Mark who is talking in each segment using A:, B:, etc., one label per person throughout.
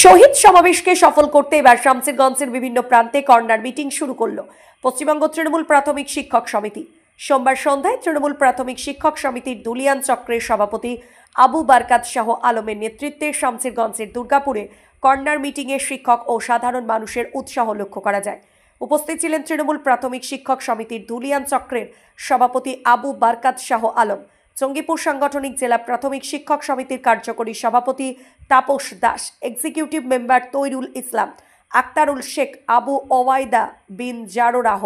A: শহীদ সমাবেশকে সফল করতে এবার শামসেরগঞ্জের বিভিন্ন প্রান্তে কর্নার মিটিং শুরু করলো পশ্চিমবঙ্গ তৃণমূল প্রাথমিক শিক্ষক সমিতি। সোমবার সন্ধ্যায় তৃণমূল প্রাথমিক শিক্ষক সমিতির দুলিয়ান চক্রের সভাপতি আবু বারকাত শাহ আলমের নেতৃত্বে শামসেরগঞ্জের দুর্গাপুরে কর্নার মিটিংয়ে শিক্ষক ও সাধারণ মানুষের উৎসাহ লক্ষ্য করা যায়। উপস্থিত ছিলেন তৃণমূল প্রাথমিক শিক্ষক সমিতির দুলিয়ান চক্রের সভাপতি আবু বারকাত শাহ আলম, জঙ্গিপুর সাংগঠনিক জেলা প্রাথমিক শিক্ষক সমিতির কার্যকরী সভাপতি তাপস দাস, এক্সিকিউটিভ মেম্বার তৈরুল ইসলাম, আক্তারুল শেখ, আবু ওবায়দা বিন জারোরাহ,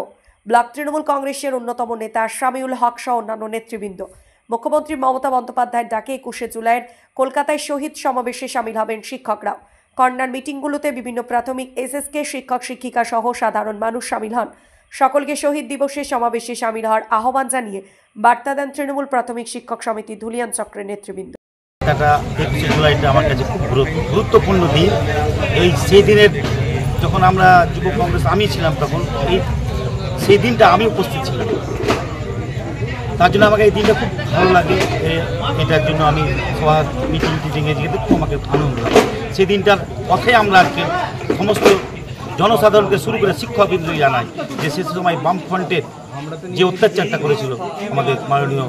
A: ব্লক তৃণমূল কংগ্রেসের অন্যতম নেতা শামিউল হক সহ অন্যান্য নেতৃবৃন্দ। মুখ্যমন্ত্রী মমতা বন্দ্যোপাধ্যায়ের ডাকে 21শে জুলাইয়ের কলকাতায় শহীদ সমাবেশে সামিল হবেন শিক্ষকরাও। কর্নার মিটিংগুলোতে বিভিন্ন প্রাথমিক এসএসকে শিক্ষক শিক্ষিকা সহ সাধারণ মানুষ সামিল হন। সকলকে শহীদ দিবসের সমাবেশে সামিল হওয়ার আহ্বান জানিয়ে বার্তা দেন তৃণমূল প্রাথমিক শিক্ষক সমিতি দুলিয়ান চক্রের নেতৃবৃন্দ।
B: জুলাইটা আমার কাছে খুব গুরুত্বপূর্ণ দিন। সেই দিনের যখন আমরা যুব কংগ্রেস আমি ছিলাম তখন সেই দিনটা আমি উপস্থিত ছিলাম, তার জন্য আমাকে এই দিনটা খুব ভালো লাগে। এটার জন্য আমি সবার মিটিংয়ে যেতে খুব আমাকে আনন্দ লাগে। সেই দিনটার কথাই আমরা আজকে সমস্ত জনসাধারণকে শুরু করে শিক্ষকবৃন্দ জানাই যে সে সময় বামফ্রন্টের যে অত্যাচারটা করেছিল আমাদের মাননীয়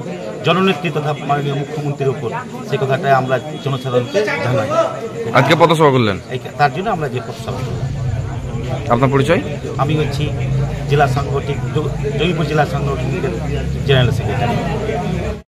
B: জননেত্রী তথা মাননীয় মুখ্যমন্ত্রীর উপর, সেই কথাটাই আমরা জনসাধারণকে জানাই।
C: আজকে পথসভা করলেন,
B: তার জন্য আমরা যে পথসভা করলাম।
C: আপনার পরিচয়?
B: আমি হচ্ছি জেলা সাংগঠনিক জঙ্গিপুর জেলা সাংগঠনিকের জেনারেল সেক্রেটারি।